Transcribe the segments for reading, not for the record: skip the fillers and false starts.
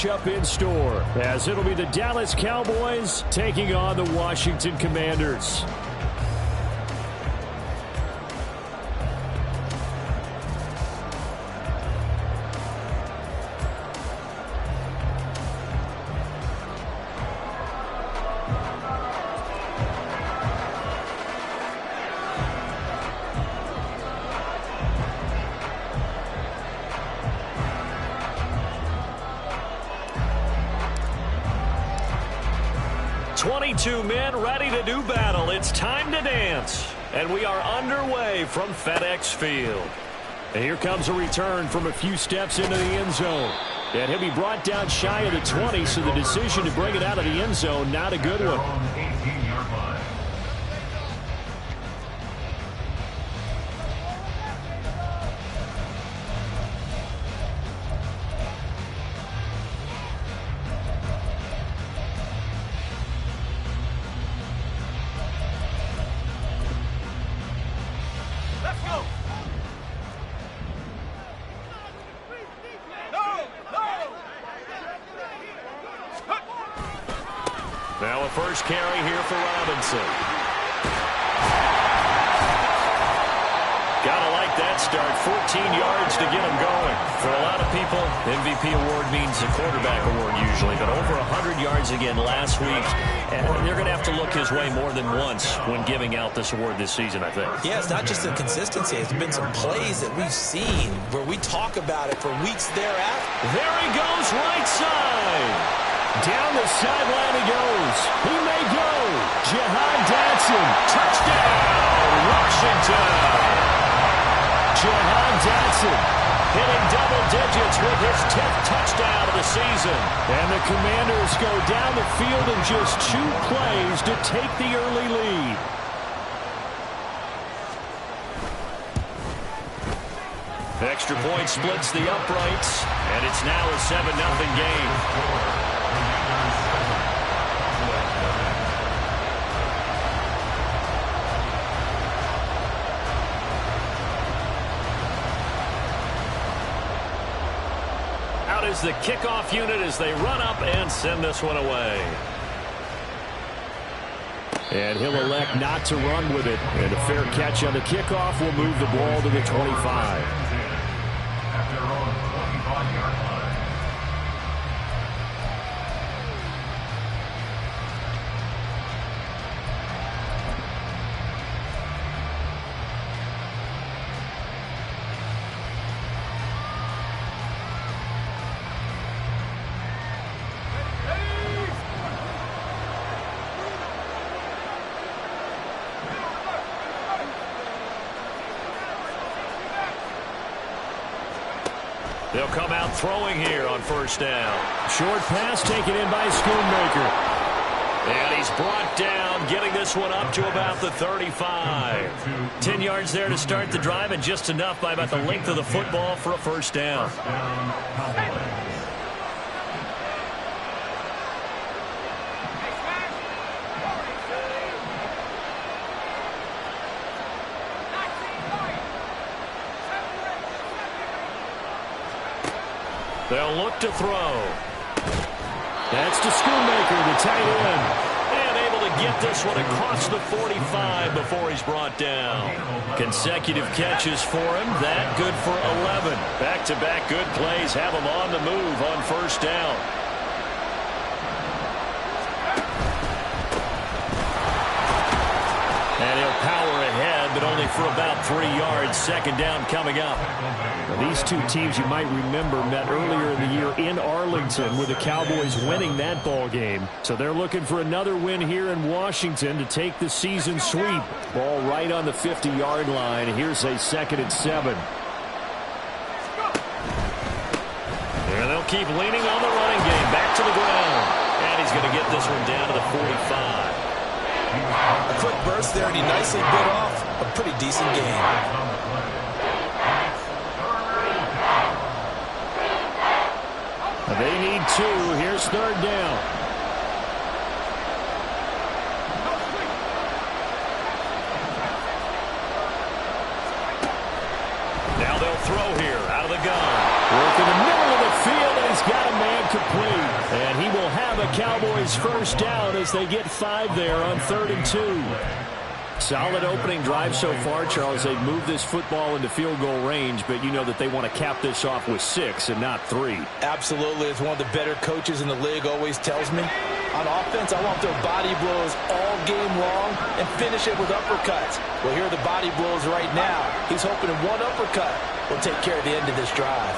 matchup in store, as it'll be the Dallas Cowboys taking on the Washington Commanders. Two men ready to do battle. It's time to dance. And we are underway from FedEx Field. And here comes a return from a few steps into the end zone. And he'll be brought down shy of the 20, so the decision to bring it out of the end zone, not a good one. Now a first carry here for Robinson. Gotta like that start. 14 yards to get him going. For a lot of people, MVP award means a quarterback award usually, but over 100 yards again last week. And they're going to have to look his way more than once when giving out this award this season, I think. Yeah, it's not just the consistency. It's been some plays that we've seen where we talk about it for weeks thereafter. There he goes, right side. Down the sideline he goes. He may go. Jahan Dotson. Touchdown, Washington. Jahan Dotson hitting double digits with his 10th touchdown of the season. And the Commanders go down the field in just 2 plays to take the early lead. Extra point splits the uprights, and it's now a 7-0 game. Out is the kickoff unit as they run up and send this one away. And he'll elect not to run with it. And a fair catch on the kickoff will move the ball to the 25. They'll come out throwing here on first down. Short pass taken in by Schoonmaker. And he's brought down, getting this one up to about the 35. 10 yards there to start the drive, and just enough by about the length of the football for a first down. They'll look to throw. That's to Schoonmaker, the tight end. And able to get this one across the 45 before he's brought down. Consecutive catches for him. That good for 11. Back-to-back good plays have him on the move on first down. And he'll power ahead, but only for about 3 yards. Second down coming up. Now, these two teams, you might remember, met earlier in the year in Arlington with the Cowboys winning that ball game. So they're looking for another win here in Washington to take the season sweep. Ball right on the 50-yard line. Here's a 2nd and 7. And they'll keep leaning on the running game. Back to the ground. And he's going to get this one down to the 45. A quick burst there, and he nicely bit off a pretty decent game. They need 2. Here's 3rd down. Now they'll throw here out of the gun. Work in the middle of the field, and he's got a man complete. And he will have a Cowboys first down as they get 5 there on 3rd and 2. Solid opening drive so far, Charles. They've moved this football into field goal range, but you know that they want to cap this off with 6 and not 3. Absolutely. As one of the better coaches in the league always tells me, on offense, I want their body blows all game long and finish it with uppercuts. Well, here are the body blows right now. He's hoping in one uppercut will take care of the end of this drive.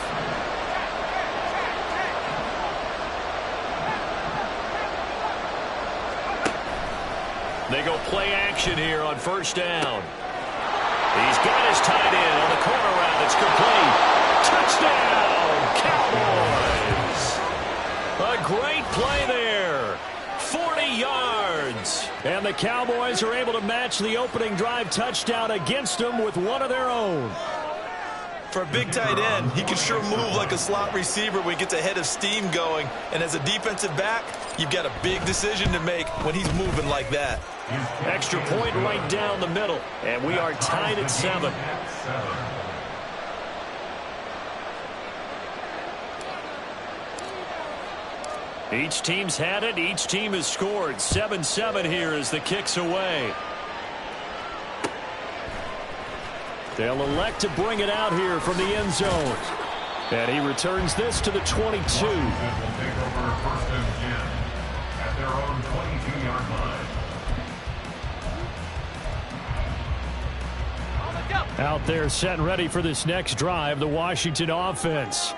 They go play action here on first down. He's got his tight end on the corner route. It's complete. Touchdown, Cowboys. A great play there. 40 yards. And the Cowboys are able to match the opening drive touchdown against them with one of their own. For a big tight end, he can sure move like a slot receiver when he gets a head of steam going. And as a defensive back, you've got a big decision to make when he's moving like that. Extra point right down the middle. And we are tied at 7. Each team's had it. Each team has scored. 7-7 here as the kick's away. They'll elect to bring it out here from the end zone. And he returns this to the 22. Out there set and ready for this next drive, the Washington offense.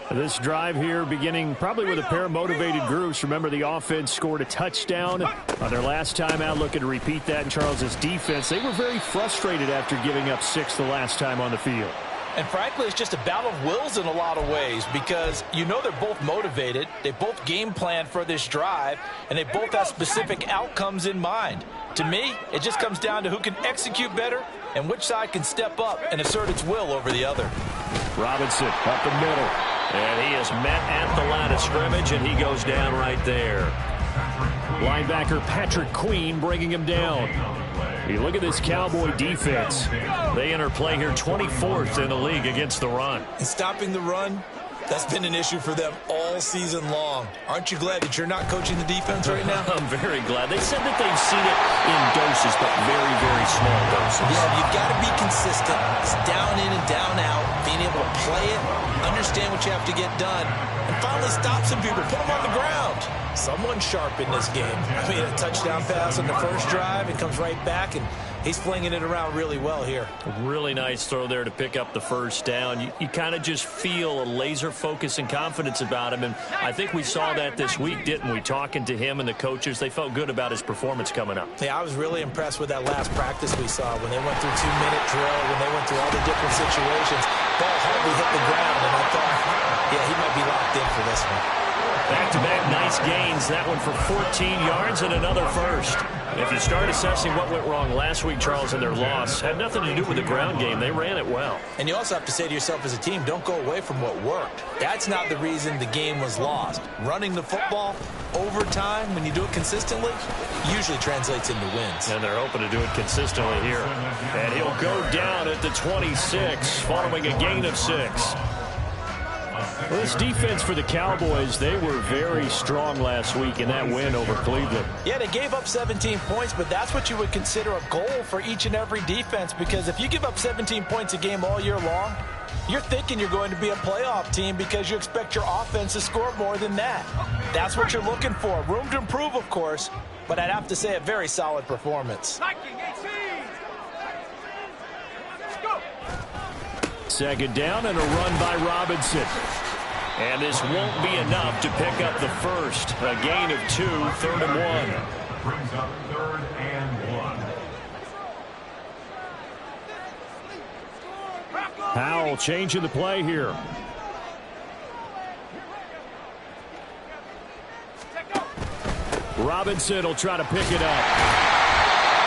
This drive here beginning probably with a pair of motivated groups. Remember, the offense scored a touchdown on their last time out, looking to repeat that in Charles's defense. They were very frustrated after giving up 6 the last time on the field. And frankly, it's just a battle of wills in a lot of ways because you know they're both motivated. They both game planned for this drive, and they both have specific outcomes in mind. To me, it just comes down to who can execute better and which side can step up and assert its will over the other. Robinson up the middle. And he is met at the line of scrimmage, and he goes down right there. Linebacker Patrick Queen bringing him down. You look at this Cowboy defense. They enter play here 24th in the league against the run. And stopping the run, that's been an issue for them all season long. Aren't you glad that you're not coaching the defense right now? I'm very glad. They said that they've seen it in doses, but very, very small doses. Yeah, you've got to be consistent. It's down in and down out, being able to play it, understand what you have to get done, and finally stop some people, put them on the ground. Someone sharp in this game. I mean, a touchdown pass on the first drive, it comes right back, and he's flinging it around really well here. Really nice throw there to pick up the first down. You kind of just feel a laser focus and confidence about him, and I think we saw that this week, didn't we? Talking to him and the coaches, they felt good about his performance coming up. Yeah, I was really impressed with that last practice we saw when they went through 2-minute drill, when they went through all the different situations. Ball hardly hit the ground, and I thought, yeah, he might be locked in for this one. Back-to-back nice gains. That one for 14 yards and another first. If you start assessing what went wrong last week, Charles, in their loss, had nothing to do with the ground game. They ran it well. And you also have to say to yourself as a team, don't go away from what worked. That's not the reason the game was lost. Running the football over time, when you do it consistently, usually translates into wins. And they're hoping to do it consistently here. And he'll go down at the 26, following a gain of 6. Well, this defense for the Cowboys, they were very strong last week in that win over Cleveland. Yeah, they gave up 17 points, but that's what you would consider a goal for each and every defense, because if you give up 17 points a game all year long, you're thinking you're going to be a playoff team because you expect your offense to score more than that. That's what you're looking for. Room to improve, of course, but I'd have to say a very solid performance. Second down and a run by Robinson. And this won't be enough to pick up the first. A gain of 2, 3rd and 1. Brings up 3rd and 1. Howell changing the play here. Robinson will try to pick it up.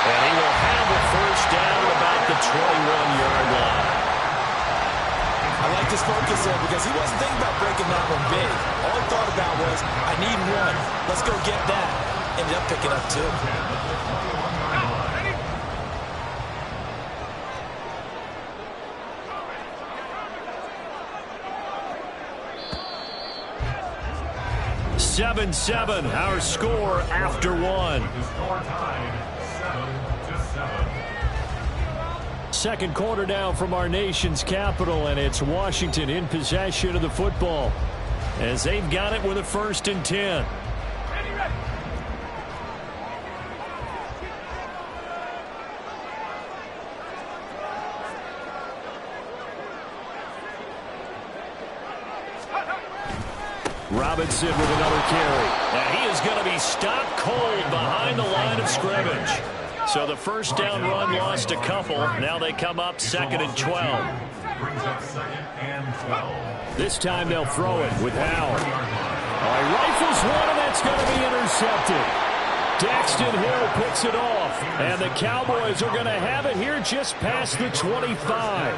And he will have the first down about the 21-yard line. I like his focus there because he wasn't thinking about breaking that one big. All he thought about was, I need one. Let's go get that. Ended up picking up 2. 7-7, our score after one. The score tied 7-7. Second quarter now from our nation's capital, and it's Washington in possession of the football as they've got it with a 1st and 10. Robinson with another carry. And he is going to be stopped cold behind the line of scrimmage. So the first down run lost a couple. Now they come up 2nd and 12. Brings up 2nd and 12. This time they'll throw it with Howard. Rifles one, and that's going to be intercepted. Daxton Hill picks it off, and the Cowboys are going to have it here just past the 25.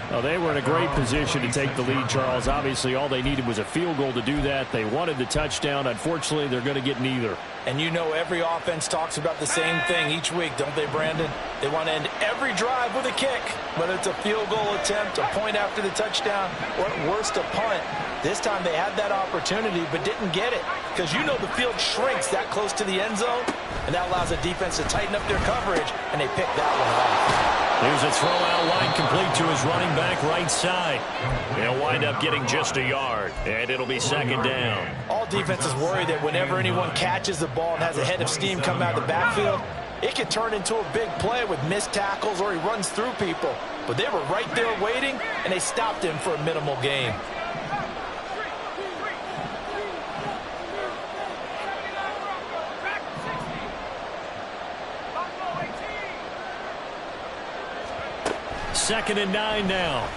Well, they were in a great position to take the lead, Charles. Obviously, all they needed was a field goal to do that. They wanted the touchdown. Unfortunately, they're going to get neither. And you know every offense talks about the same thing each week, don't they, Brandon? They want to end every drive with a kick, whether it's a field goal attempt, a point after the touchdown, or at worst a punt. This time they had that opportunity but didn't get it because you know the field shrinks that close to the end zone, and that allows the defense to tighten up their coverage, and they pick that one off. Here's a throw out wide complete to his running back right side. They'll wind up getting just a yard, and it'll be 2nd down. All defenses worry that whenever anyone catches the ball and has a head of steam coming out of the backfield, it can turn into a big play with missed tackles or he runs through people. But they were right there waiting, and they stopped him for a minimal gain. Second and 9 now.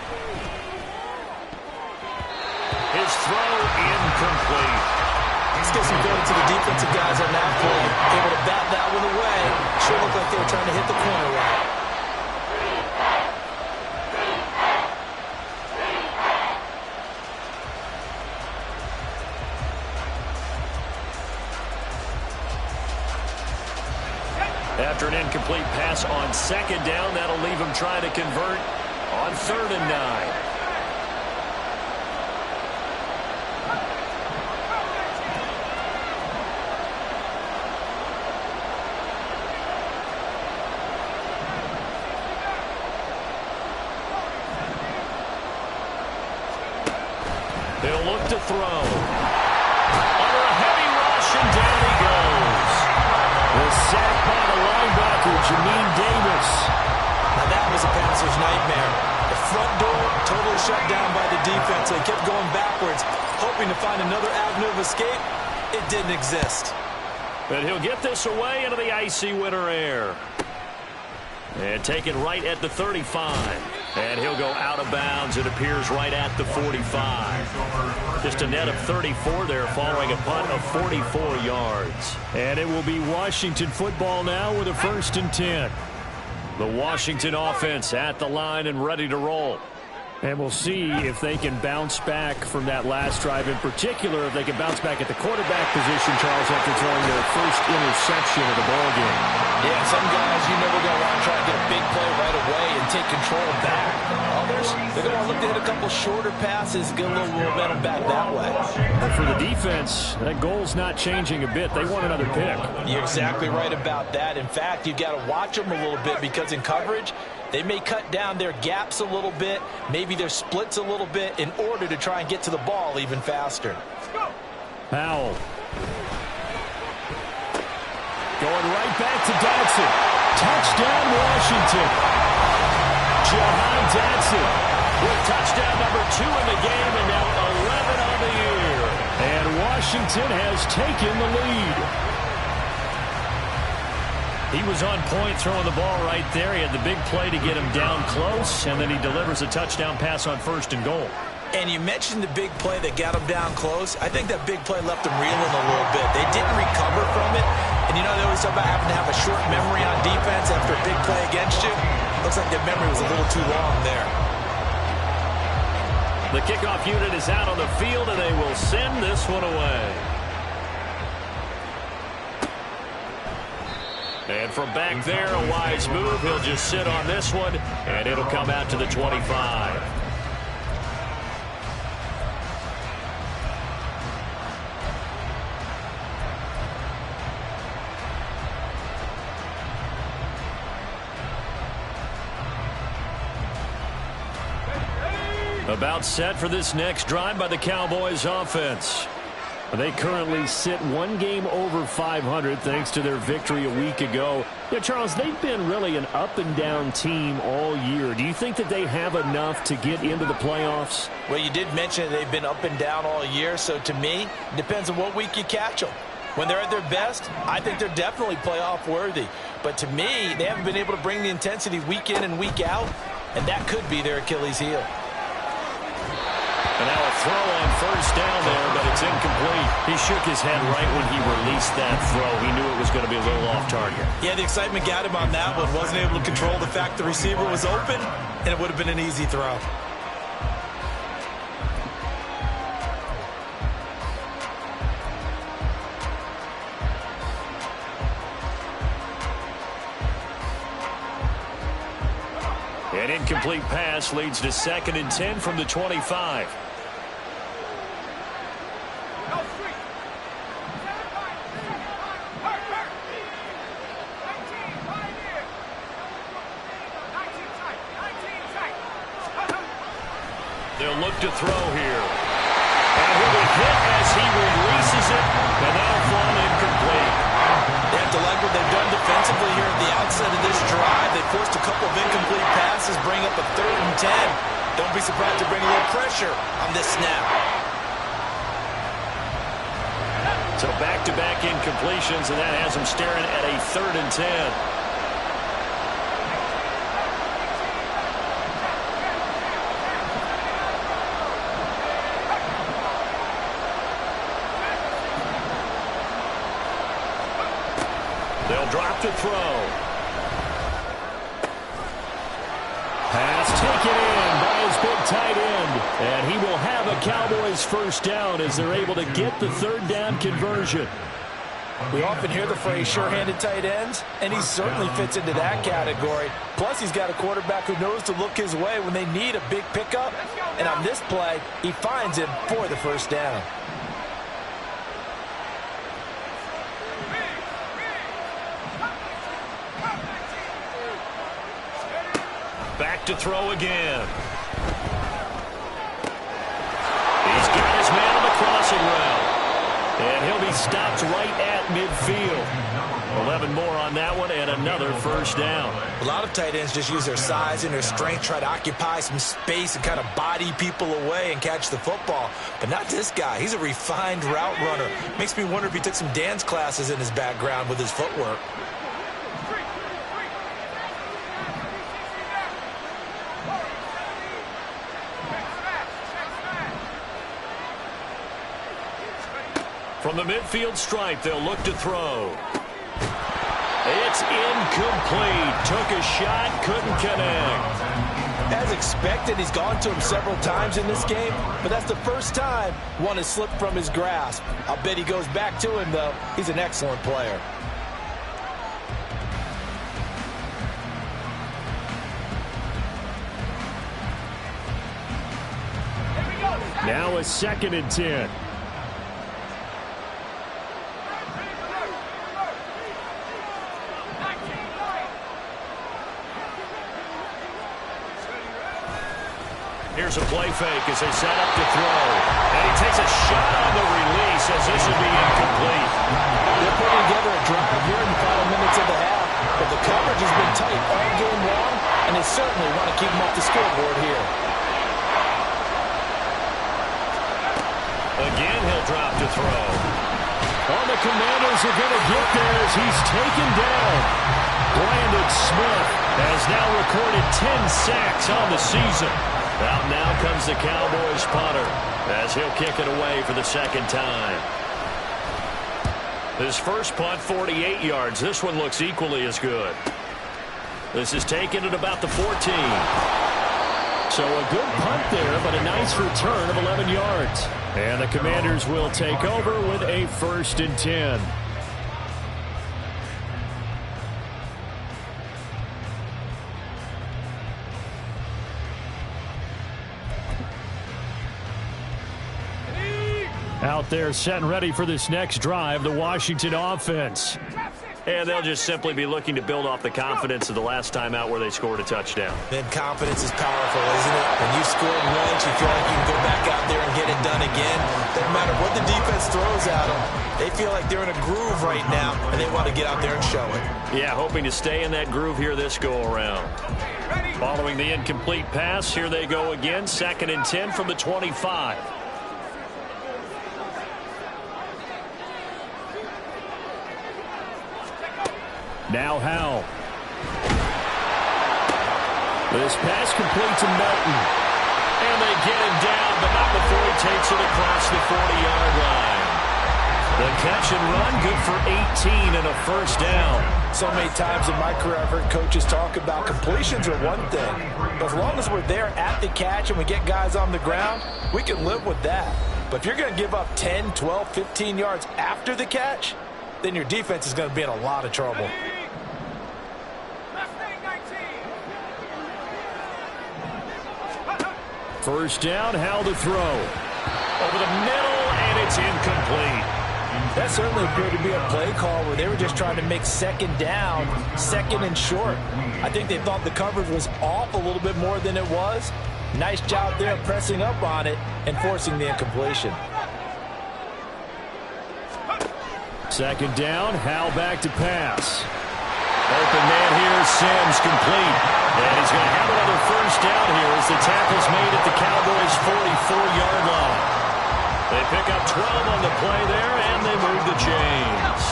His throw incomplete. Let's get some credit to the defensive guys on that play. Able to bat that one away. Sure looked like they were trying to hit the corner route. After an incomplete pass on 2nd down, that'll leave him trying to convert on 3rd and 9. He'll look to throw. Under a heavy rush, and down he goes. The sack by the linebacker, Jamin Davis. Now that was a passer's nightmare. The front door totally shut down by the defense. They kept going backwards, hoping to find another avenue of escape. It didn't exist. But he'll get this away into the icy winter air. And taken right at the 35. And he'll go out of bounds. It appears right at the 45. Just a net of 34 there following a punt of 44 yards. And it will be Washington football now with a 1st and 10. The Washington offense at the line and ready to roll. And we'll see if they can bounce back from that last drive. In particular, if they can bounce back at the quarterback position, Charles, after throwing their first interception of the ballgame. Yeah, some guys, you know, we're going to want to try to get a big play right away and take control back. Others, they're going to look to hit a couple shorter passes, get a little momentum back that way. But for the defense, that goal's not changing a bit. They want another pick. You're exactly right about that. In fact, you've got to watch them a little bit because in coverage, they may cut down their gaps a little bit, maybe their splits a little bit in order to try and get to the ball even faster. Powell. Going right back to Dotson. Touchdown, Washington. Jahan Dotson with touchdown number 2 in the game and now 11 on the year. And Washington has taken the lead. He was on point throwing the ball right there. He had the big play to get him down close, and then he delivers a touchdown pass on 1st and goal. And you mentioned the big play that got him down close. I think that big play left him reeling a little bit. They didn't recover from it. And you know, they always talk about having to have a short memory on defense after a big play against you. Looks like their memory was a little too long there. The kickoff unit is out on the field, and they will send this one away. And from back there, a wise move. He'll just sit on this one, and it'll come out to the 25. About set for this next drive by the Cowboys offense. They currently sit one game over 500 thanks to their victory a week ago. Yeah, Charles, they've been really an up-and-down team all year. Do you think that they have enough to get into the playoffs? Well, you did mention they've been up and down all year, so to me, it depends on what week you catch them. When they're at their best, I think they're definitely playoff worthy. But to me, they haven't been able to bring the intensity week in and week out, and that could be their Achilles heel. And now a throw on first down there, but it's incomplete. He shook his head right when he released that throw. He knew it was going to be a little off target. Yeah, the excitement got him on that one. Wasn't able to control the fact the receiver was open, and it would have been an easy throw. An incomplete pass leads to 2nd and 10 from the 25. They'll look to throw here. And he'll be hit as he releases it, and that'll fall incomplete. They have to like what they've done defensively here at the outset of this drive. They forced a couple of incomplete passes, bring up a 3rd and 10. Don't be surprised to bring a little pressure on this snap. So back-to-back incompletions, and that has them staring at a 3rd and 10. They'll drop to throw. Pass taken in by his big tight end. And he will have a Cowboys first down as they're able to get the 3rd down conversion. We often hear the phrase sure-handed tight ends, and he certainly fits into that category. Plus, he's got a quarterback who knows to look his way when they need a big pickup. And on this play, he finds him for the first down. Back to throw again. He's got his man on the crossing route. And he'll be stopped right at midfield. 11 more on that one and another first down. A lot of tight ends just use their size and their strength, try to occupy some space and kind of body people away and catch the football. But not this guy. He's a refined route runner. Makes me wonder if he took some dance classes in his background with his footwork. From the midfield stripe, they'll look to throw. It's incomplete. Took a shot, couldn't connect. As expected, he's gone to him several times in this game, but that's the first time one has slipped from his grasp. I'll bet he goes back to him, though. He's an excellent player. Now a 2nd and 10. Here's a play fake as they set up to throw. And he takes a shot on the release as this would be incomplete. They're putting together a drive here in the final minutes of the half, but the coverage has been tight all game long, and they certainly want to keep them off the scoreboard here. Again, he'll drop to throw. Oh, the Commanders are going to get there as he's taken down. Brandon Smith has now recorded 10 sacks on the season. Out now comes the Cowboys punter as he'll kick it away for the 2nd time. His first punt, 48 yards. This one looks equally as good. This is taken at about the 14. So a good punt there, but a nice return of 11 yards. And the Commanders will take over with a 1st and 10. Out out there setting ready for this next drive, the Washington offense. And they'll just simply be looking to build off the confidence of the last time out where they scored a touchdown. Then confidence is powerful, isn't it? When you scored once, you feel like you can go back out there and get it done again. Doesn't matter what the defense throws at them. They feel like they're in a groove right now, and they want to get out there and show it. Yeah, hoping to stay in that groove here this go-around. Following the incomplete pass, here they go again. 2nd and 10 from the 25. Now Howell. This pass complete to Melton. And they get him down, but not before he takes it across the 40-yard line. The catch and run, good for 18 and a first down. So many times in my career I've heard coaches talk about completions are one thing. But as long as we're there at the catch and we get guys on the ground, we can live with that. But if you're going to give up 10, 12, 15 yards after the catch, then your defense is going to be in a lot of trouble. First down, Howell to throw. Over the middle, and it's incomplete. That certainly appeared to be a play call where they were just trying to make second down, second and short. I think they thought the coverage was off a little bit more than it was. Nice job there pressing up on it and forcing the incompletion. Second down, Howell back to pass. Open man here, Sims complete. And he's going to have another first down here as the tackle's made at the Cowboys' 44-yard line. They pick up 12 on the play there, and they move the chains.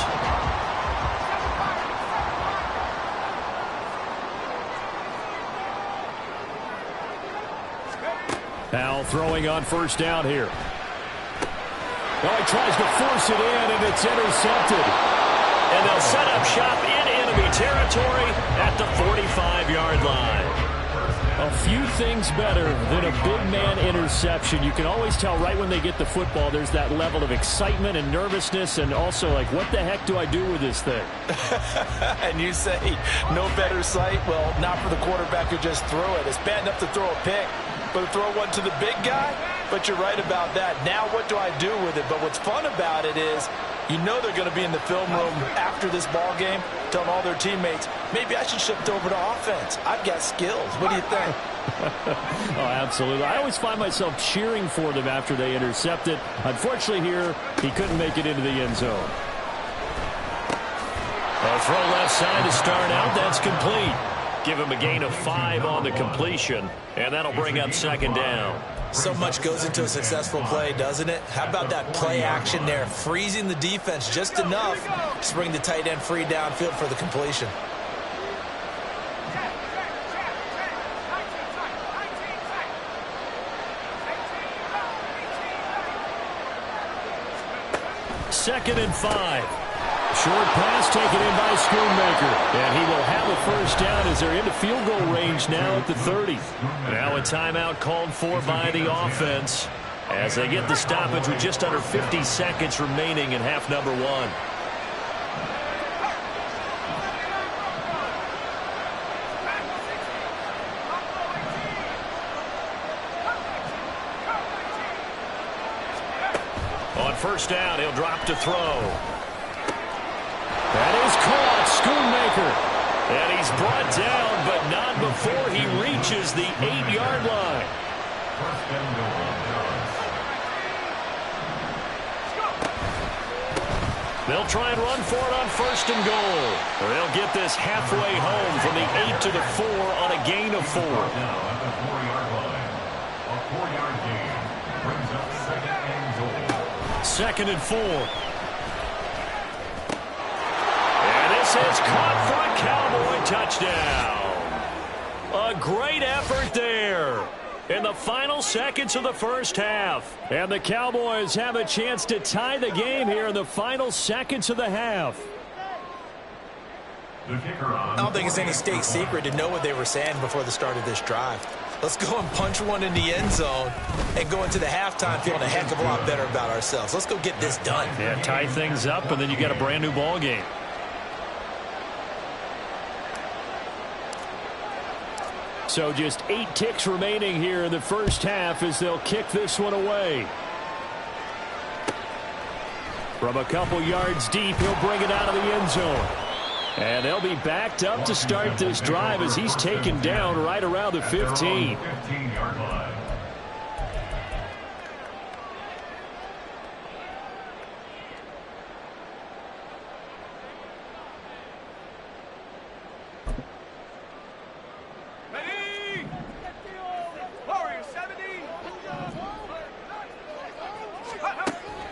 Howell throwing on first down here. Well, he tries to force it in, and it's intercepted. And they'll set up shop in enemy territory at the 45-yard line. A few things better than a big man interception. You can always tell right when they get the football, there's that level of excitement and nervousness, and also like, what the heck do I do with this thing? And you say, no better sight? Well, not for the quarterback who just threw it. It's bad enough to throw a pick, but to throw one to the big guy? But you're right about that. Now what do I do with it? But what's fun about it is, you know they're going to be in the film room after this ball game, telling all their teammates, maybe I should shift over to offense. I've got skills. What do you think? Oh, absolutely. I always find myself cheering for them after they intercept it. Unfortunately here, he couldn't make it into the end zone. A throw left side to start out. That's complete. Give him a gain of 5 on the completion, and that'll bring up second down. So much goes into a successful play, doesn't it? How about that play action there, freezing the defense just enough to bring the tight end free downfield for the completion. Second and 5. Short pass taken in by Schoonmaker. And he will have a first down as they're into field goal range now at the 30. Now a timeout called for by the offense as they get the stoppage with just under 50 seconds remaining in half number 1. On first down, he'll drop to throw. That is caught, Schoonmaker. And he's brought down, but not before he reaches the 8-yard line. They'll try and run for it on first and goal. They'll get this halfway home from the 8 to the 4 on a gain of 4. Now at the 4-yard line. A 4-yard gain brings up second and goal. Second and 4. This is caught for a Cowboy touchdown. A great effort there in the final seconds of the first half. And the Cowboys have a chance to tie the game here in the final seconds of the half. I don't think it's any state secret to know what they were saying before the start of this drive. Let's go and punch one in the end zone and go into the halftime feeling a heck of a lot better about ourselves. Let's go get this done. Yeah, tie things up, and then you get a brand new ball game. So just 8 ticks remaining here in the first half as they'll kick this one away. From a couple yards deep, he'll bring it out of the end zone. And they'll be backed up to start this drive as he's taken down right around the 15. 15-yard line.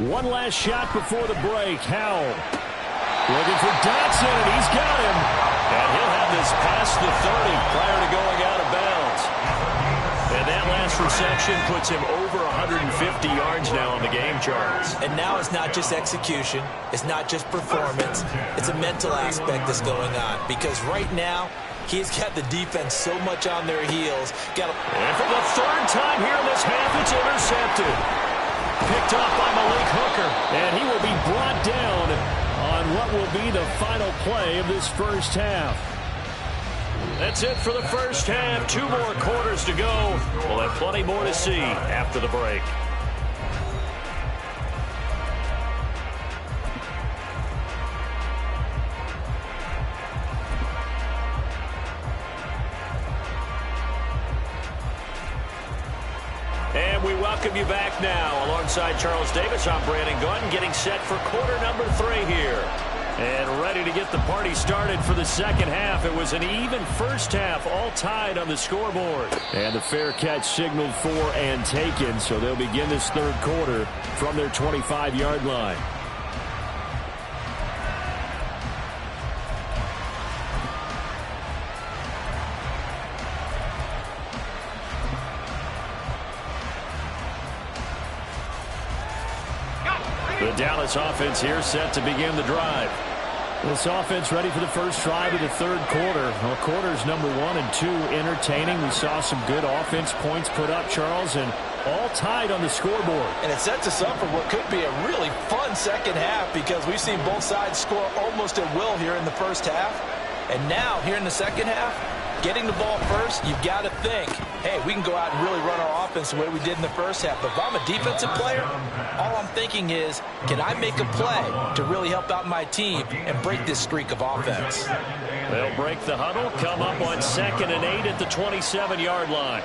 One last shot before the break. Howell looking for Dotson, and he's got him. And he'll have this past the 30 prior to going out of bounds. And that last reception puts him over 150 yards now on the game, Charles. And now it's not just execution. It's not just performance. It's a mental aspect that's going on. Because right now, he's got the defense so much on their heels. And for the third time here in this half, it's intercepted. Picked off by Malik Hooker, and he will be brought down on what will be the final play of this first half. That's it for the first half. 2 more quarters to go. We'll have plenty more to see after the break. And we welcome you back now. Alongside Charles Davis, I'm Brandon Gunn, getting set for quarter number 3 here. And ready to get the party started for the second half. It was an even first half, all tied on the scoreboard. And the fair catch signaled for and taken, so they'll begin this third quarter from their 25-yard line. The Dallas offense here set to begin the drive. This offense ready for the first drive of the third quarter. Well, quarters number 1 and 2 entertaining. We saw some good offense points put up, Charles, and all tied on the scoreboard. And it sets us up for what could be a really fun second half because we've seen both sides score almost at will here in the first half. And now, here in the second half, getting the ball first, you've got to think, hey, we can go out and really run our offense the way we did in the first half. But if I'm a defensive player, all I'm thinking is, can I make a play to really help out my team and break this streak of offense? They'll break the huddle, come up on 2nd and 8 at the 27-yard line.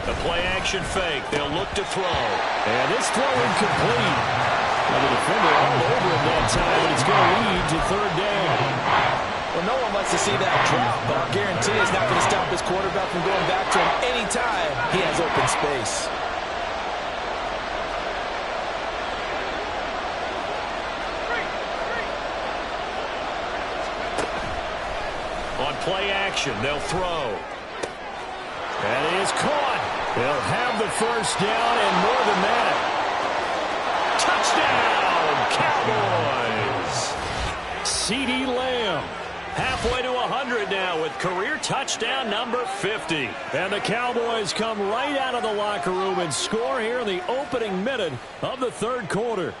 The play-action fake. They'll look to throw. And this throw incomplete. Now the defender all over him that time, and it's going to lead to third down. Well, no one likes to see that drop, but I guarantee it's not going to stop his quarterback from going back to him anytime he has open space. On play action, they'll throw. That is caught. They'll have the first down and more than that. Touchdown, Cowboys! CeeDee Lamb halfway to 100 now with career touchdown number 50. And the Cowboys come right out of the locker room and score here in the opening minute of the third quarter.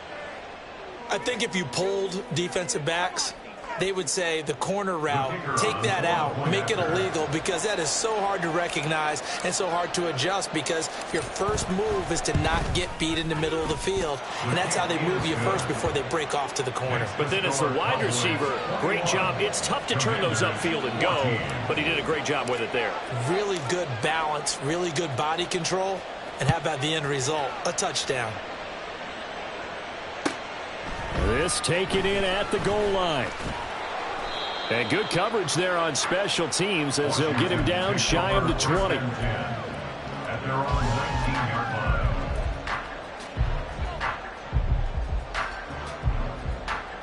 I think if you polled defensive backs, they would say the corner route, take that out, make it illegal, because that is so hard to recognize and so hard to adjust because your first move is to not get beat in the middle of the field. And that's how they move you first before they break off to the corner. But then as the wide receiver, great job. It's tough to turn those upfield and go, but he did a great job with it there. Really good balance, really good body control. And how about the end result? A touchdown. This taken in at the goal line. And good coverage there on special teams as they'll get him down shy of the 20. At their own 19-yard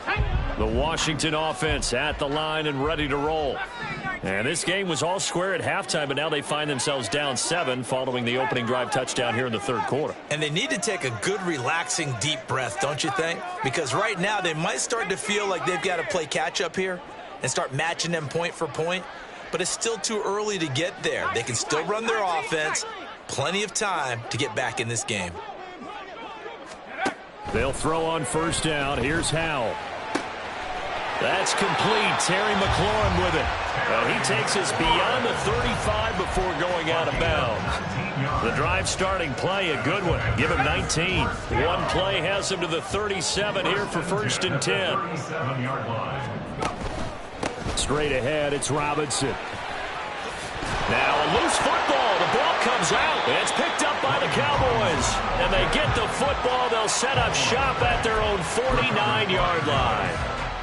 line. The Washington offense at the line and ready to roll. And this game was all square at halftime, but now they find themselves down 7 following the opening drive touchdown here in the third quarter. And they need to take a good, relaxing, deep breath, don't you think? Because right now they might start to feel like they've got to play catch-up here and start matching them point for point. But it's still too early to get there. They can still run their offense. Plenty of time to get back in this game. They'll throw on first down. Here's Howell. That's complete. Terry McLaurin with it. He takes us beyond the 35 before going out of bounds. The drive starting play, a good one. Give him 19. One play has him to the 37 here for 1st and 10. Straight ahead, it's Robinson. Now a loose football. The ball comes out. It's picked up by the Cowboys. And they get the football. They'll set up shop at their own 49-yard line.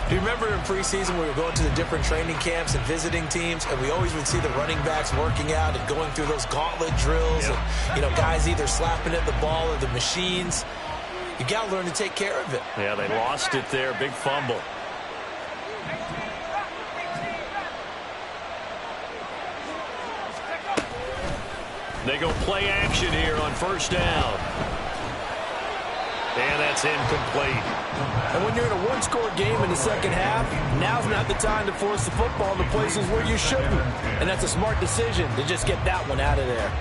Do you remember in preseason we were going to the different training camps and visiting teams, and we always would see the running backs working out and going through those gauntlet drills, Yep. and, guys either slapping at the ball or the machines. You got to learn to take care of it. Yeah, they lost it there. Big fumble. They go play action here on 1st down. And that's incomplete. And when you're in a one-score game in the second half, now's not the time to force the football into places where you shouldn't. And that's a smart decision to just get that one out of there.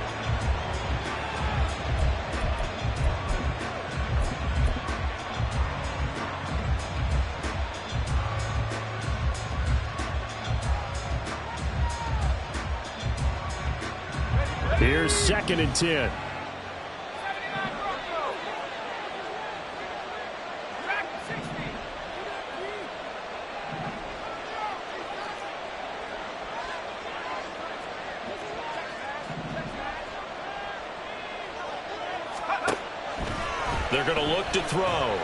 Here's 2nd and 10. They're going to look to throw. And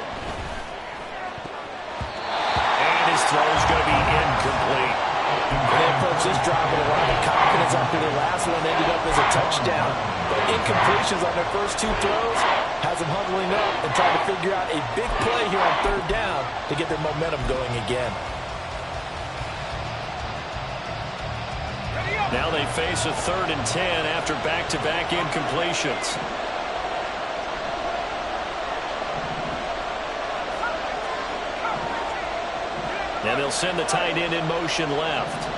his throw is going to be incomplete. They approach this drive with a lot of confidence after their last one ended up as a touchdown. But incompletions on their first 2 throws has them huddling up and trying to figure out a big play here on 3rd down to get their momentum going again. Now they face a 3rd and 10 after back-to-back incompletions. And they'll send the tight end in motion left.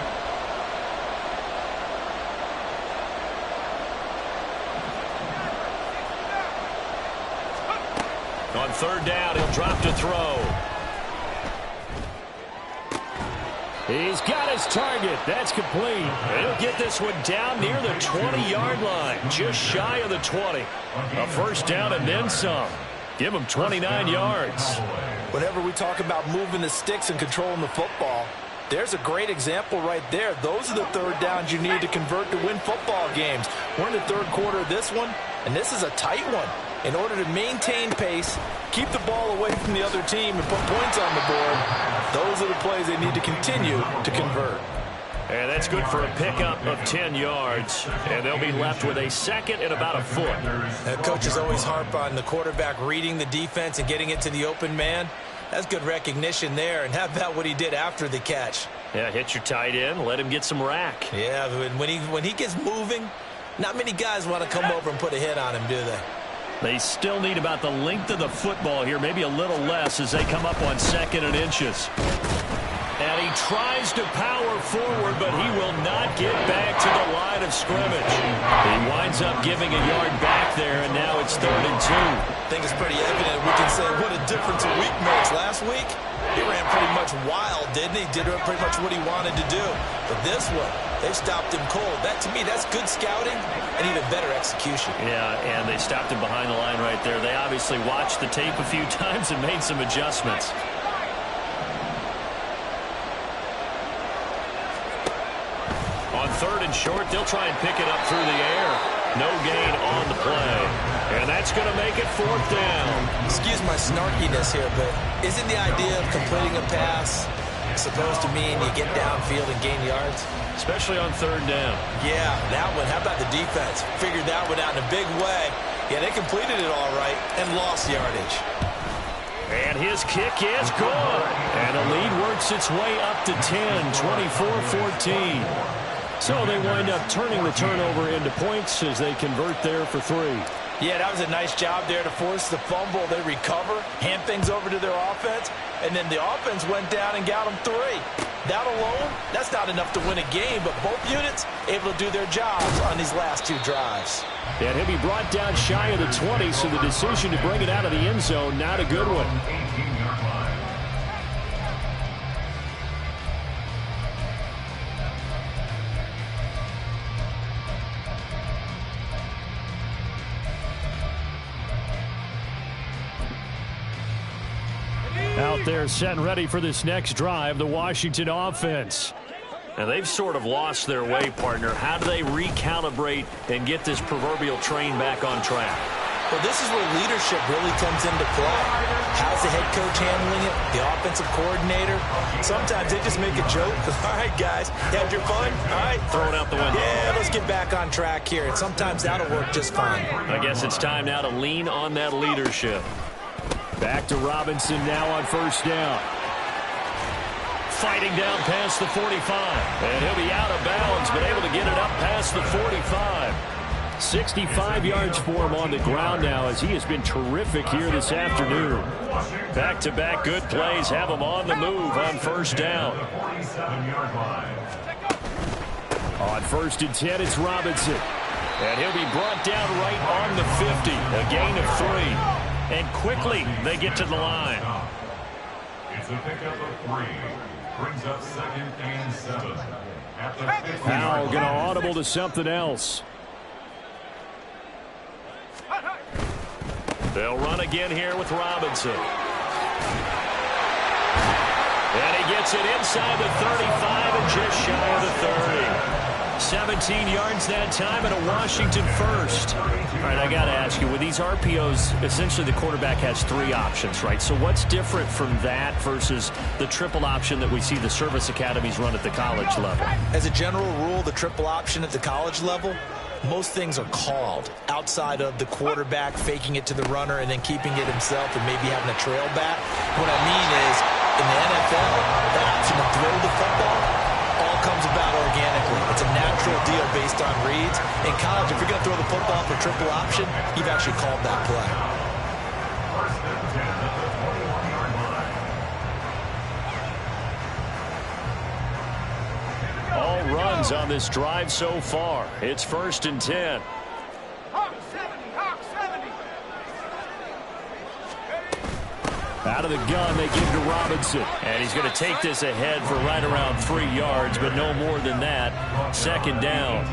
On 3rd down, he'll drop to throw. He's got his target. That's complete. He'll get this one down near the 20-yard line, just shy of the 20. A 1st down and then some. Give him 29 yards. Whenever we talk about moving the sticks and controlling the football, there's a great example right there. Those are the 3rd downs you need to convert to win football games. We're in the 3rd quarter of this one, and this is a tight one. In order to maintain pace, keep the ball away from the other team, and put points on the board, those are the plays they need to continue to convert. And that's good for a pickup of 10 yards. And they'll be left with a 2nd and about a foot. Coaches always harp on the quarterback reading the defense and getting it to the open man. That's good recognition there. And how about what he did after the catch? Yeah, hit your tight end, let him get some rack. Yeah, when he gets moving, not many guys want to come over and put a hit on him, do they? They still need about the length of the football here, maybe a little less as they come up on 2nd and inches. And he tries to power forward, but he will not get back to the line of scrimmage. He winds up giving a yard back there, and now it's 3rd and 2. I think it's pretty evident. We can say what a difference a week makes. Last week, he ran pretty much wild, didn't he? Did pretty much what he wanted to do. But this one, they stopped him cold. That, to me, that's good scouting and even better execution. Yeah, and they stopped him behind the line right there. They obviously watched the tape a few times and made some adjustments. On 3rd and short, they'll try and pick it up through the air. No gain on the play. And that's going to make it 4th down. Excuse my snarkiness here, but isn't the idea of completing a pass supposed to mean you get downfield and gain yards? Especially on 3rd down. Yeah, that one. How about the defense? Figured that one out in a big way. Yeah, they completed it all right and lost yardage. And his kick is good. And the lead works its way up to 10, 24-14. So they wind up turning the turnover into points as they convert there for 3. Yeah, that was a nice job there to force the fumble. They recover, hand things over to their offense, and then the offense went down and got them 3. That alone, that's not enough to win a game, but both units able to do their jobs on these last 2 drives. And he'll be brought down shy of the 20, so the decision to bring it out of the end zone, not a good one. Out there set and ready for this next drive, the Washington offense. Now they've sort of lost their way, partner. How do they recalibrate and get this proverbial train back on track? Well, this is where leadership really comes into play. How's the head coach handling it? The offensive coordinator? Sometimes they just make a joke. All right, guys, you had your fun? All right. Throw it out the window. Yeah, let's get back on track here. And sometimes that'll work just fine. I guess it's time now to lean on that leadership. Back to Robinson now on first down. Fighting down past the 45. And he'll be out of bounds, but able to get it up past the 45. 65 yards for him on the ground now as he has been terrific here this afternoon. Back-to-back good plays have him on the move on first down. On first and 10, it's Robinson. And he'll be brought down right on the 50. A gain of 3. And quickly they get to the line. It's a pickup of 3. Brings up 2nd and 7. At the 50. Powell going to audible to something else. They'll run again here with Robinson. And he gets it inside the 35 and just shy of the 30. 17 yards that time and a Washington first. All right, I got to ask you, with these RPOs, essentially the quarterback has 3 options, right? So what's different from that versus the triple option that we see the service academies run at the college level? As a general rule, the triple option at the college level, most things are called outside of the quarterback faking it to the runner and then keeping it himself and maybe having a trail back. What I mean is, in the NFL, the option to throw the football all comes about organically. It's a natural deal based on reads. In college, if you're going to throw the football for triple option, you've actually called that play. First and 10 at the 21-yard line. All runs on this drive so far. It's first and 10. Out of the gun, they give to Robinson. And he's going to take this ahead for right around 3 yards, but no more than that. Second down.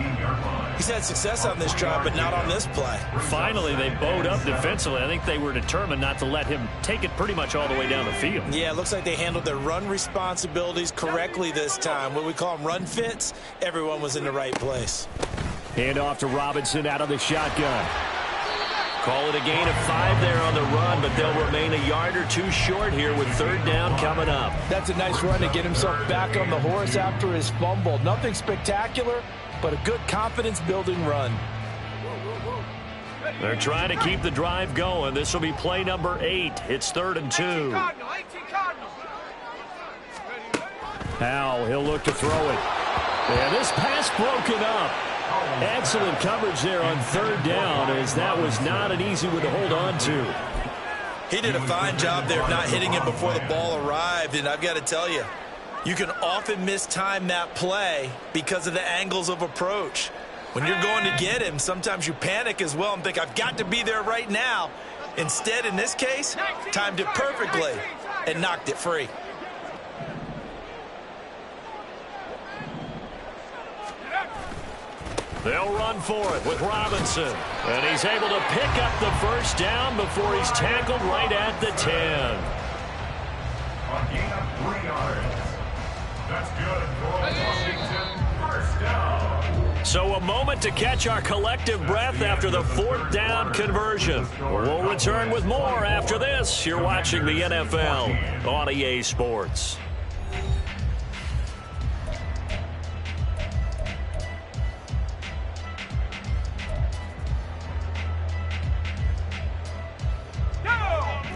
He's had success on this drive, but not on this play. Finally, they bowed up defensively. I think they were determined not to let him take it pretty much all the way down the field. Yeah, it looks like they handled their run responsibilities correctly this time. What we call them run fits, everyone was in the right place. Hand off to Robinson out of the shotgun. Call it a gain of 5 there on the run, but they'll remain a yard or 2 short here with third down coming up. That's a nice run to get himself back on the horse after his fumble. Nothing spectacular, but a good confidence-building run. They're trying to keep the drive going. This will be play number 8. It's 3rd and 2. Powell, he'll look to throw it. And this pass broken up. Excellent coverage there on third down, as that was not an easy one to hold on to. He did a fine job there of not hitting him before the ball arrived, and I've got to tell you, you can often mistime that play because of the angles of approach. When you're going to get him, sometimes you panic as well and think, I've got to be there right now. Instead, in this case, timed it perfectly and knocked it free. They'll run for it with Robinson. And he's able to pick up the first down before he's tackled right at the 10. A gain of 3 yards. That's good for Washington. First down. So a moment to catch our collective breath after the 4th down conversion. We'll return with more after this. You're watching the NFL on EA Sports.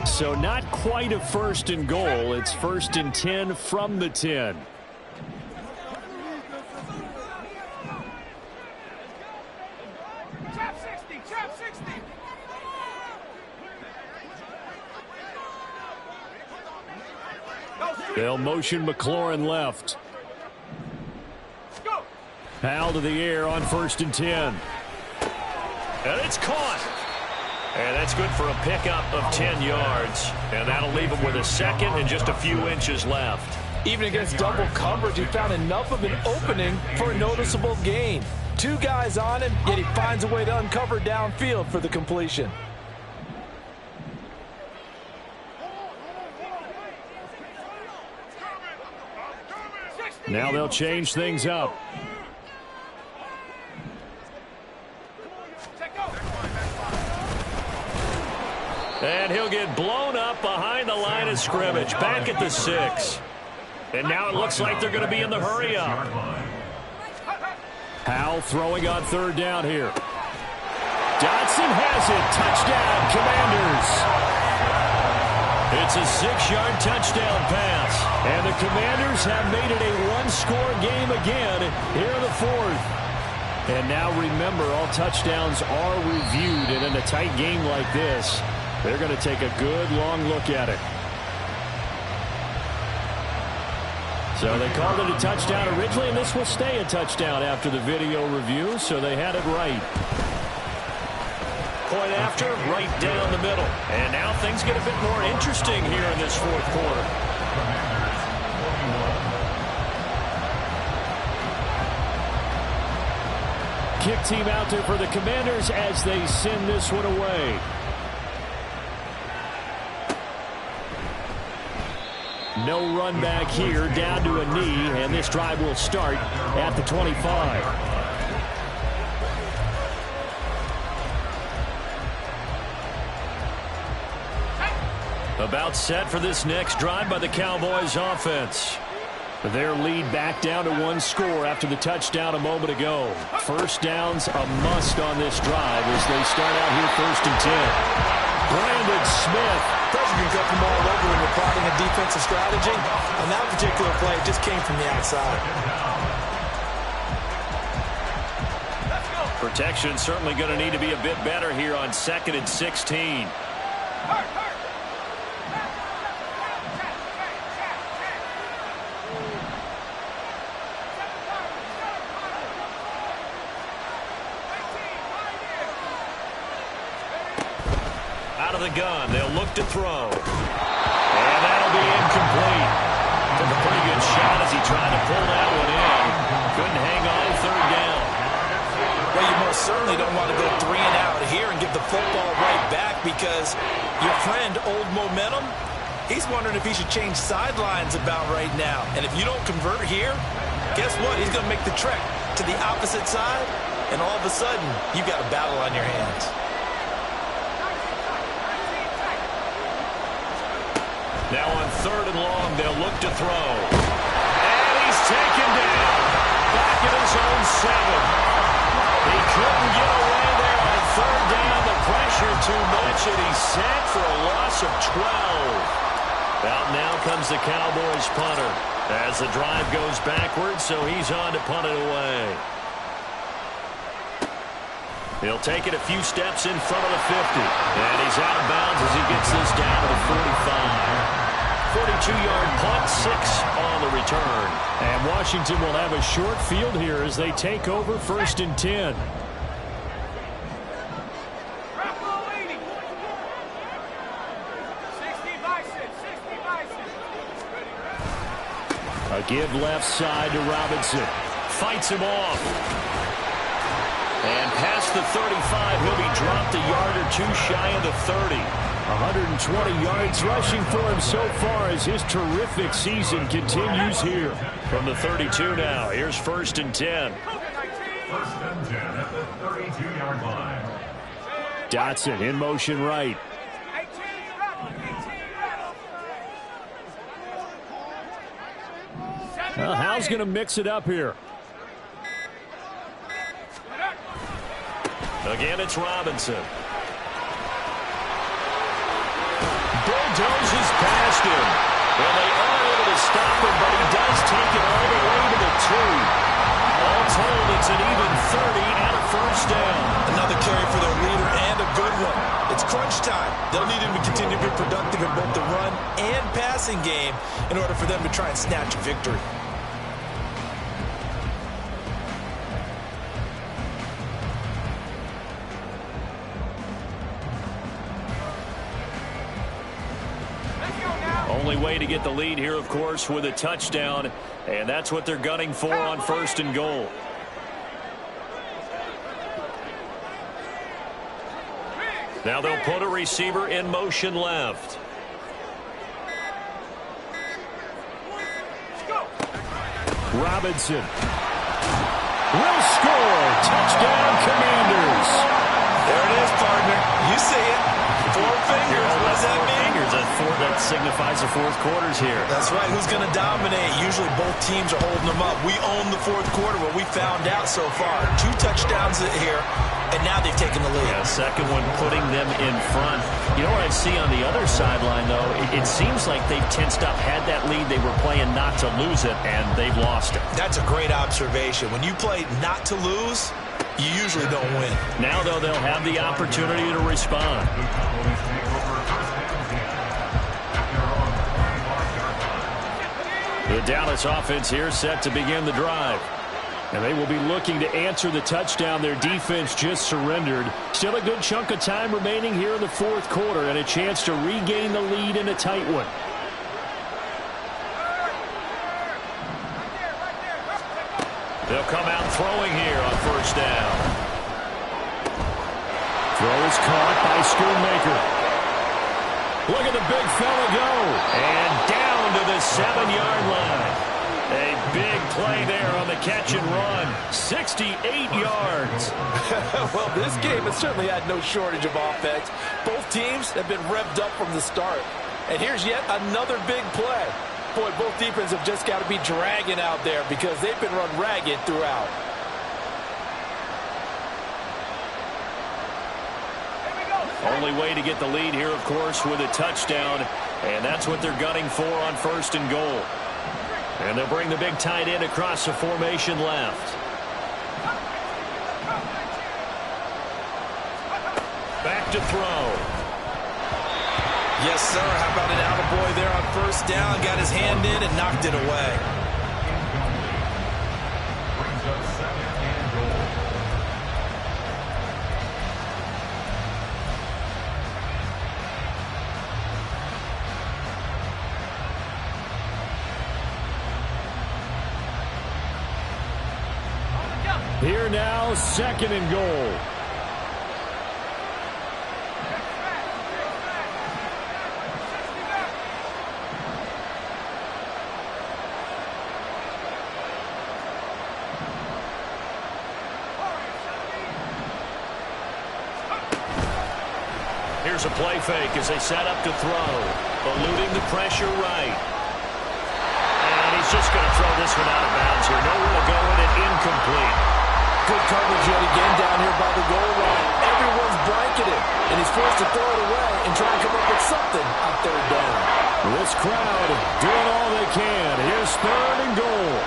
So not quite a 1st and goal. It's 1st and 10 from the 10. They'll motion McLaurin left. Powell to the air on 1st and 10. And it's caught. And that's good for a pickup of 10 yards. And that'll leave him with a second and just a few inches left. Even against double coverage, he found enough of an opening for a noticeable gain. 2 guys on him, yet he finds a way to uncover downfield for the completion. Now they'll change things up. And he'll get blown up behind the line of scrimmage, back at the 6. And now it looks like they're going to be in the hurry up. Howell throwing on third down here. Dotson has it. Touchdown, Commanders. It's a 6-yard touchdown pass. And the Commanders have made it a one-score game again here in the 4th. And now remember, all touchdowns are reviewed. And in a tight game like this, they're going to take a good long look at it. So they called it a touchdown originally, and this will stay a touchdown after the video review, so they had it right. Point after, right down the middle. And now things get a bit more interesting here in this 4th quarter. Kick team out there for the Commanders as they send this one away. No run back here, down to a knee, and this drive will start at the 25. About set for this next drive by the Cowboys offense. Their lead back down to 1 score after the touchdown a moment ago. First down's a must on this drive as they start out here 1st and 10. Brandon Smith. Pressure can come from all over when you're plotting a defensive strategy. On that particular play, it just came from the outside. Protection certainly going to need to be a bit better here on 2nd and 16. Out of the gun, they'll look to throw. And that'll be incomplete. Took a pretty good shot as he tried to pull that one in. Couldn't hang on 3rd down. Well, you most certainly don't want to go 3 and out here and give the football right back because your friend, Old Momentum, he's wondering if he should change sidelines about right now. And if you don't convert here, guess what? He's going to make the trek to the opposite side, and all of a sudden, you've got a battle on your hands. Now on 3rd and long, they'll look to throw. And he's taken down. Back at his own 7. He couldn't get away there on 3rd down. The pressure too much, and he's sacked for a loss of 12. Out now comes the Cowboys punter as the drive goes backwards, so he's on to punt it away. He'll take it a few steps in front of the 50. And he's out of bounds as he gets this down to the 45. 42-yard punt, 6 on the return. And Washington will have a short field here as they take over 1st and 10. A give left side to Robinson. Fights him off. And past the 35, he'll be dropped a yard or 2 shy of the 30. 120 yards rushing for him so far as his terrific season continues here. From the 32 now, here's 1st and 10. 1st and 10 at the 32-yard line. Dotson in motion right. Well, Howell's going to mix it up here. Again, it's Robinson. Bulldozes past him. Well, they are able to stop him, but he does take it all the way to the 2. All told, it's an even 30 and a 1st down. Another carry for their leader and a good one. It's crunch time. They'll need him to continue to be productive in both the run and passing game in order for them to try and snatch a victory. Only way to get the lead here, of course, with a touchdown, and that's what they're gunning for on 1st and goal. Now they'll put a receiver in motion left. Robinson will score. Touchdown, Commanders. There it is, partner. You see it. 4 fingers. What does that mean? That signifies the fourth quarter's here. That's right. Who's going to dominate? Usually both teams are holding them up. We own the fourth quarter, what we found out so far. 2 touchdowns here, and now they've taken the lead. Yeah, second one putting them in front. You know what I see on the other sideline, though? It seems like they've tensed up, had that lead. They were playing not to lose it, and they've lost it. That's a great observation. When you play not to lose, you usually don't win. Now, though, they'll have the opportunity to respond. The Dallas offense here set to begin the drive. And they will be looking to answer the touchdown their defense just surrendered. Still a good chunk of time remaining here in the fourth quarter and a chance to regain the lead in a tight one. They'll come out throwing here on first down. Throw is caught by Schoonmaker. Look at the big fella go. And down to the 7-yard line. A big play there on the catch and run. 68 yards. Well, this game has certainly had no shortage of offense. Both teams have been revved up from the start. And here's yet another big play. Boy, both defenses have just got to be dragging out there because they've been run ragged throughout. Only way to get the lead here, of course, with a touchdown. And that's what they're gunning for on first and goal. And they'll bring the big tight end across the formation left. Back to throw. Yes, sir. How about an attaboy there on first down? Got his hand in and knocked it away. Brings up second and goal. Here now, second and goal. Here's a play fake as they set up to throw. Eluding the pressure right. And he's just going to throw this one out of bounds here. Nowhere to go with it. Incomplete. Good coverage yet again down here by the goal line. Everyone's blanketed, and he's forced to throw it away and try and come up with something on third down. This crowd doing all they can. Here's third and goal.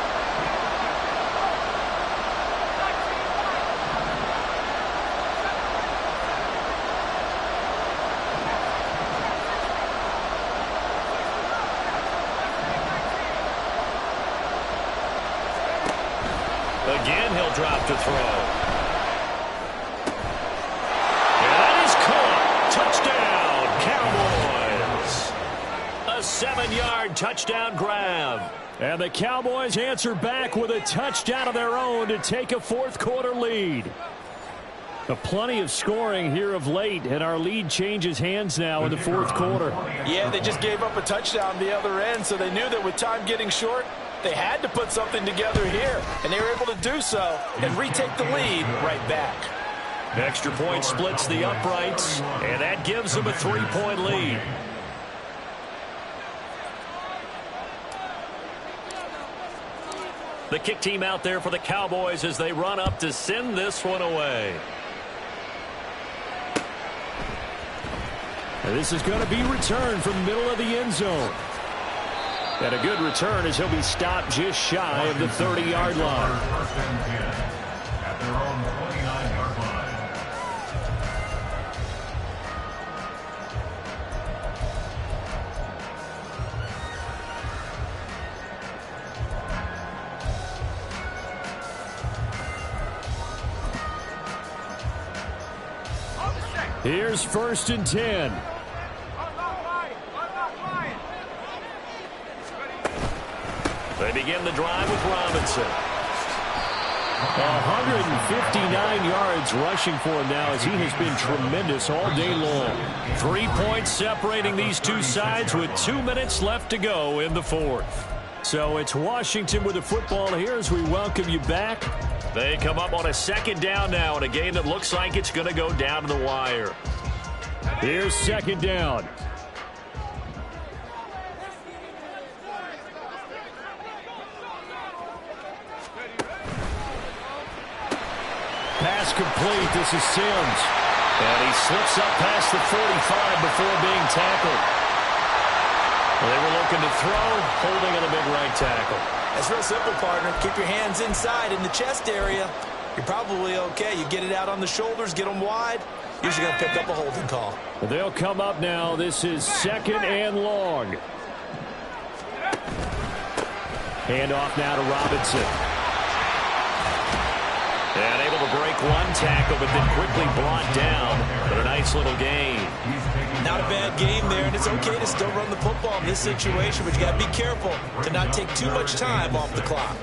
Again, he'll drop to throw. And that is caught. Touchdown, Cowboys. A 7-yard touchdown grab. And the Cowboys answer back with a touchdown of their own to take a fourth quarter lead. Plenty of scoring here of late, and our lead changes hands now in the fourth quarter. Yeah, they just gave up a touchdown the other end, so they knew that with time getting short, they had to put something together here, and they were able to do so and retake the lead right back. Extra point splits the uprights, and that gives them a 3-point lead. The kick team out there for the Cowboys as they run up to send this one away. And this is going to be returned from the middle of the end zone. And a good return as he'll be stopped just shy of the 30-yard line. First and 10 at their own 29-yard line. Here's first and 10. They begin the drive with Robinson. 159 yards rushing for him now as he has been tremendous all day long. 3 points separating these two sides with 2 minutes left to go in the fourth. So it's Washington with the football here as we welcome you back. They come up on a second down now in a game that looks like it's going to go down to the wire. Here's second down. Pass complete. This is Sims. And he slips up past the 45 before being tackled. They were looking to throw, holding on the big right tackle. It's real simple, partner. Keep your hands inside in the chest area. You're probably okay. You get it out on the shoulders, get them wide. Usually going to pick up a holding call. They'll come up now. This is second and long. Handoff now to Robinson. And able to break one tackle, but then quickly brought down. But a nice little gain. Not a bad game there, and it's okay to still run the football in this situation, but you got to be careful to not take too much time off the clock.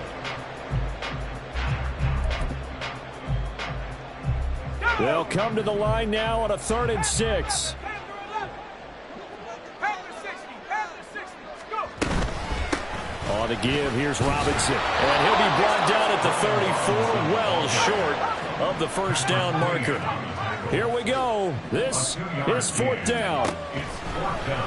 They'll come to the line now on a 3rd and 6. On the give, here's Robinson. And he'll be brought down at the 34, well short of the first down marker. Here we go. This is 4th down.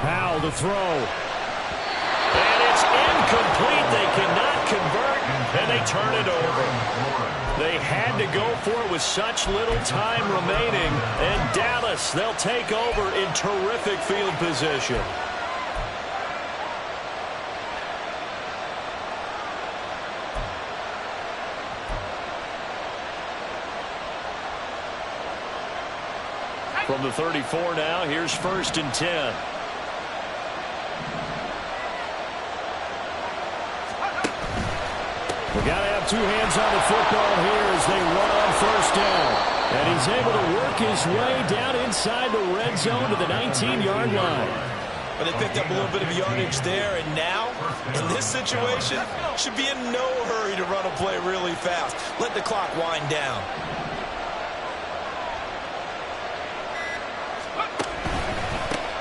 Howell to throw. And it's incomplete. They cannot convert, and they turn it over. They had to go for it with such little time remaining. And Dallas, they'll take over in terrific field position. From the 34 now, here's 1st and 10. We got to have two hands on the football here as they run on 1st down. And he's able to work his way down inside the red zone to the 19-yard line. But they picked up a little bit of yardage there, and now, in this situation, should be in no hurry to run a play really fast. Let the clock wind down.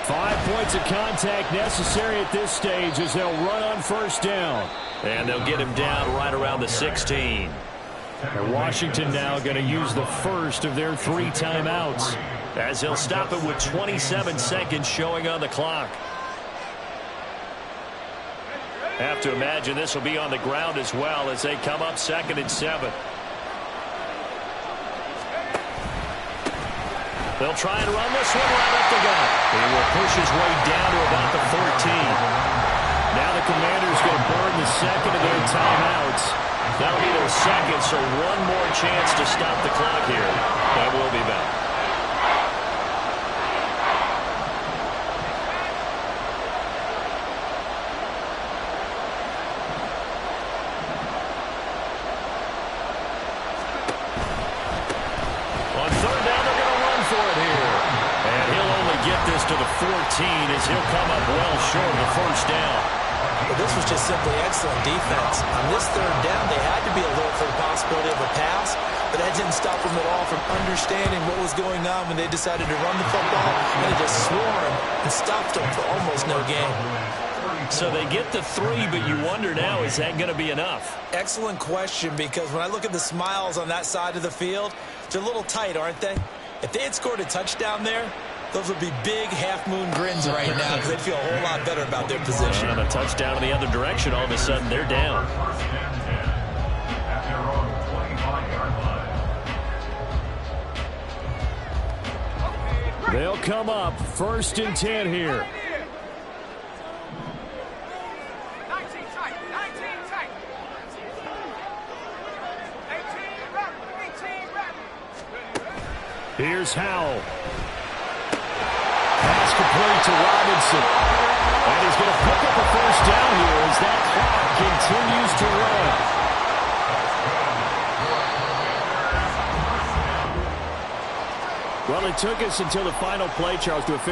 5 points of contact necessary at this stage as they'll run on 1st down. And they'll get him down right around the 16. And Washington now going to use the first of their 3 timeouts, as he'll stop it with 27 seconds showing on the clock. Have to imagine this will be on the ground as well as they come up 2nd and 7. They'll try and run this one right up the gut. He will push his way down to about the 14. Now the Commanders going to burn the second of their timeouts. That'll be their second, so one more chance to stop the clock here. And we'll be back. On 3rd down, they're going to run for it here. And he'll only get this to the 14 as he'll come up well short of the 1st down. But this was just simply excellent defense. On this 3rd down, they had to be alert for the possibility of a pass, but that didn't stop them at all from understanding what was going on when they decided to run the football, and they just swarmed and stopped them for almost no gain. So they get the 3, but you wonder now, is that going to be enough? Excellent question, because when I look at the smiles on that side of the field, they're a little tight, aren't they? If they had scored a touchdown there, those would be big half-moon grins right now because they'd feel a whole lot better about their position. And a touchdown in the other direction, all of a sudden they're down. At their own 25-yard line. They'll come up 1st and 10 here. Here's Howell. Pass complete to Robinson. And he's going to pick up a 1st down here as that clock continues to run. Well, it took us until the final play, Charles, to officially